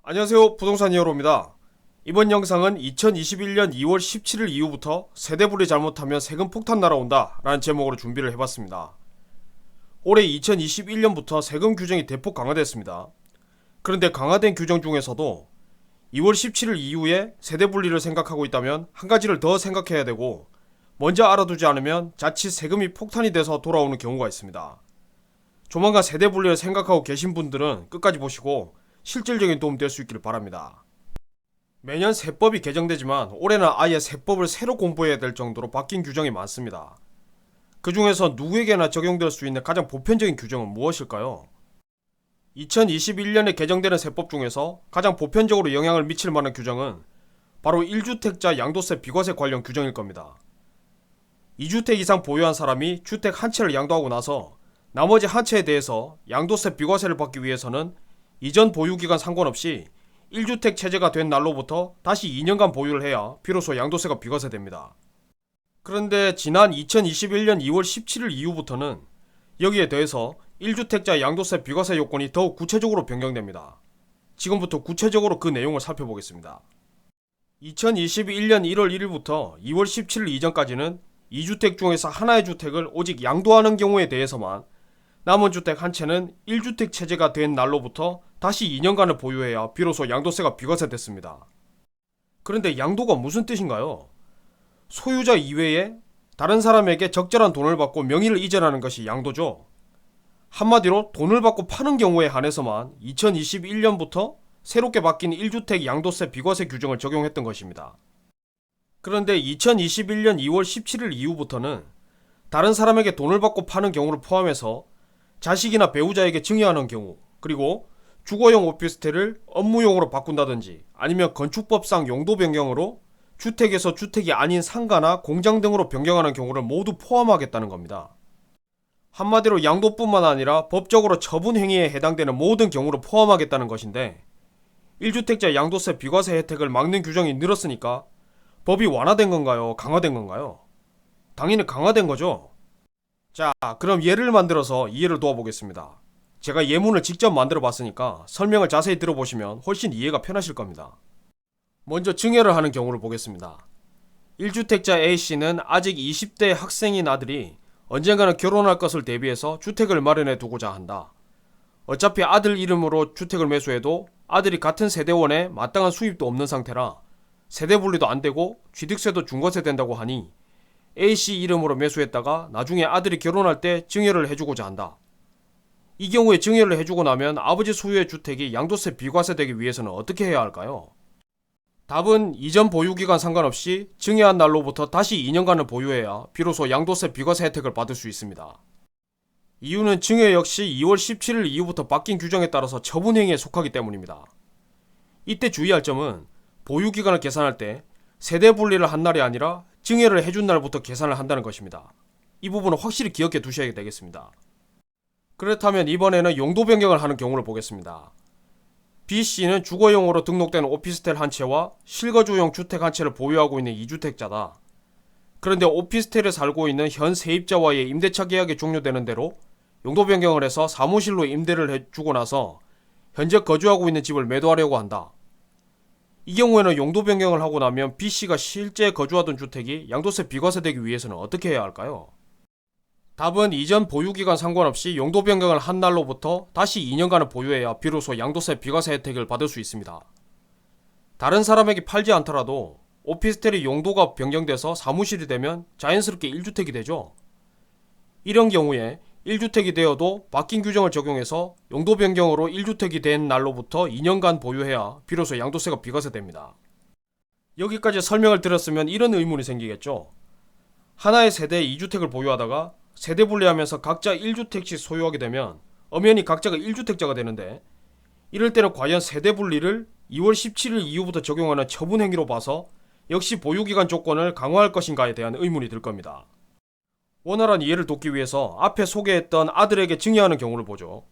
안녕하세요, 부동산 히어로입니다. 이번 영상은 2021년 2월 17일 이후부터 세대분리 잘못하면 세금 폭탄 날아온다 라는 제목으로 준비를 해봤습니다. 올해 2021년부터 세금 규정이 대폭 강화됐습니다. 그런데 강화된 규정 중에서도 2월 17일 이후에 세대분리를 생각하고 있다면 한 가지를 더 생각해야 되고, 먼저 알아두지 않으면 자칫 세금이 폭탄이 돼서 돌아오는 경우가 있습니다. 조만간 세대분리를 생각하고 계신 분들은 끝까지 보시고 실질적인 도움 될 수 있기를 바랍니다. 매년 세법이 개정되지만 올해는 아예 세법을 새로 공부해야 될 정도로 바뀐 규정이 많습니다. 그 중에서 누구에게나 적용될 수 있는 가장 보편적인 규정은 무엇일까요? 2021년에 개정되는 세법 중에서 가장 보편적으로 영향을 미칠 만한 규정은 바로 1주택자 양도세 비과세 관련 규정일 겁니다. 2주택 이상 보유한 사람이 주택 한 채를 양도하고 나서 나머지 한 채에 대해서 양도세 비과세를 받기 위해서는 이전 보유기간 상관없이 1주택 체제가 된 날로부터 다시 2년간 보유를 해야 비로소 양도세가 비과세됩니다. 그런데 지난 2021년 2월 17일 이후부터는 여기에 대해서 1주택자 양도세 비과세 요건이 더욱 구체적으로 변경됩니다. 지금부터 구체적으로 그 내용을 살펴보겠습니다. 2021년 1월 1일부터 2월 17일 이전까지는 2주택 중에서 하나의 주택을 오직 양도하는 경우에 대해서만 남은 주택 한 채는 1주택 체제가 된 날로부터 다시 2년간을 보유해야 비로소 양도세가 비과세됐습니다. 그런데 양도가 무슨 뜻인가요? 소유자 이외에 다른 사람에게 적절한 돈을 받고 명의를 이전하는 것이 양도죠. 한마디로 돈을 받고 파는 경우에 한해서만 2021년부터 새롭게 바뀐 1주택 양도세 비과세 규정을 적용했던 것입니다. 그런데 2021년 2월 17일 이후부터는 다른 사람에게 돈을 받고 파는 경우를 포함해서 자식이나 배우자에게 증여하는 경우, 그리고 주거용 오피스텔을 업무용으로 바꾼다든지 아니면 건축법상 용도 변경으로 주택에서 주택이 아닌 상가나 공장 등으로 변경하는 경우를 모두 포함하겠다는 겁니다. 한마디로 양도뿐만 아니라 법적으로 처분 행위에 해당되는 모든 경우를 포함하겠다는 것인데, 1주택자 양도세 비과세 혜택을 막는 규정이 늘었으니까 법이 완화된 건가요? 강화된 건가요? 당연히 강화된 거죠. 자, 그럼 예를 만들어서 이해를 도와보겠습니다. 제가 예문을 직접 만들어 봤으니까 설명을 자세히 들어보시면 훨씬 이해가 편하실 겁니다. 먼저 증여를 하는 경우를 보겠습니다. 1주택자 A씨는 아직 20대 학생인 아들이 언젠가는 결혼할 것을 대비해서 주택을 마련해 두고자 한다. 어차피 아들 이름으로 주택을 매수해도 아들이 같은 세대원에 마땅한 수입도 없는 상태라 세대분리도 안 되고 취득세도 중과세 된다고 하니 A씨 이름으로 매수했다가 나중에 아들이 결혼할 때 증여를 해주고자 한다. 이 경우에 증여를 해주고 나면 아버지 소유의 주택이 양도세 비과세되기 위해서는 어떻게 해야 할까요? 답은 이전 보유기간 상관없이 증여한 날로부터 다시 2년간을 보유해야 비로소 양도세 비과세 혜택을 받을 수 있습니다. 이유는 증여 역시 2월 17일 이후부터 바뀐 규정에 따라서 처분행위에 속하기 때문입니다. 이때 주의할 점은 보유기간을 계산할 때 세대 분리를 한 날이 아니라 증여를 해준 날부터 계산을 한다는 것입니다. 이 부분은 확실히 기억해 두셔야 되겠습니다. 그렇다면 이번에는 용도 변경을 하는 경우를 보겠습니다. B씨는 주거용으로 등록된 오피스텔 한 채와 실거주용 주택 한 채를 보유하고 있는 2주택자다. 그런데 오피스텔에 살고 있는 현 세입자와의 임대차 계약이 종료되는 대로 용도 변경을 해서 사무실로 임대를 해주고 나서 현재 거주하고 있는 집을 매도하려고 한다. 이 경우에는 용도 변경을 하고 나면 B씨가 실제 거주하던 주택이 양도세 비과세되기 위해서는 어떻게 해야 할까요? 답은 이전 보유기간 상관없이 용도 변경을 한 날로부터 다시 2년간을 보유해야 비로소 양도세 비과세 혜택을 받을 수 있습니다. 다른 사람에게 팔지 않더라도 오피스텔이 용도가 변경돼서 사무실이 되면 자연스럽게 1주택이 되죠. 이런 경우에 1주택이 되어도 바뀐 규정을 적용해서 용도 변경으로 1주택이 된 날로부터 2년간 보유해야 비로소 양도세가 비과세됩니다. 여기까지 설명을 드렸으면 이런 의문이 생기겠죠. 하나의 세대에 2주택을 보유하다가 세대 분리하면서 각자 1주택씩 소유하게 되면 엄연히 각자가 1주택자가 되는데, 이럴 때는 과연 세대 분리를 2월 17일 이후부터 적용하는 처분 행위로 봐서 역시 보유기간 조건을 강화할 것인가에 대한 의문이 들 겁니다. 원활한 이해를 돕기 위해서 앞에 소개했던 아들에게 증여하는 경우를 보죠.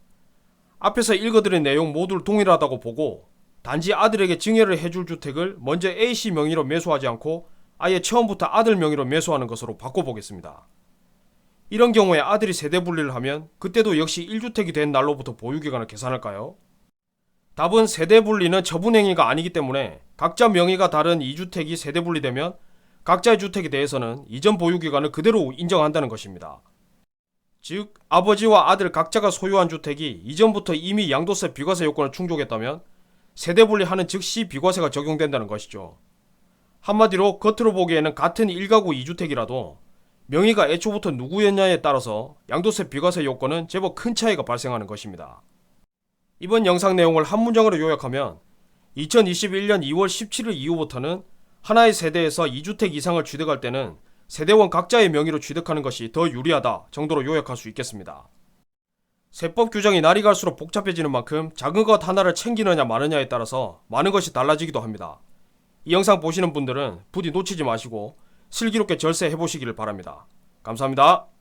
앞에서 읽어드린 내용 모두 동일하다고 보고 단지 아들에게 증여를 해줄 주택을 먼저 A씨 명의로 매수하지 않고 아예 처음부터 아들 명의로 매수하는 것으로 바꿔보겠습니다. 이런 경우에 아들이 세대 분리를 하면 그때도 역시 1주택이 된 날로부터 보유기간을 계산할까요? 답은 세대 분리는 처분행위가 아니기 때문에 각자 명의가 다른 2주택이 세대 분리되면 각자의 주택에 대해서는 이전 보유기간을 그대로 인정한다는 것입니다. 즉, 아버지와 아들 각자가 소유한 주택이 이전부터 이미 양도세 비과세 요건을 충족했다면 세대 분리하는 즉시 비과세가 적용된다는 것이죠. 한마디로 겉으로 보기에는 같은 1가구 2주택이라도 명의가 애초부터 누구였냐에 따라서 양도세 비과세 요건은 제법 큰 차이가 발생하는 것입니다. 이번 영상 내용을 한 문장으로 요약하면 2021년 2월 17일 이후부터는 하나의 세대에서 2주택 이상을 취득할 때는 세대원 각자의 명의로 취득하는 것이 더 유리하다 정도로 요약할 수 있겠습니다. 세법 규정이 날이 갈수록 복잡해지는 만큼 작은 것 하나를 챙기느냐 마느냐에 따라서 많은 것이 달라지기도 합니다. 이 영상 보시는 분들은 부디 놓치지 마시고 슬기롭게 절세해보시기를 바랍니다. 감사합니다.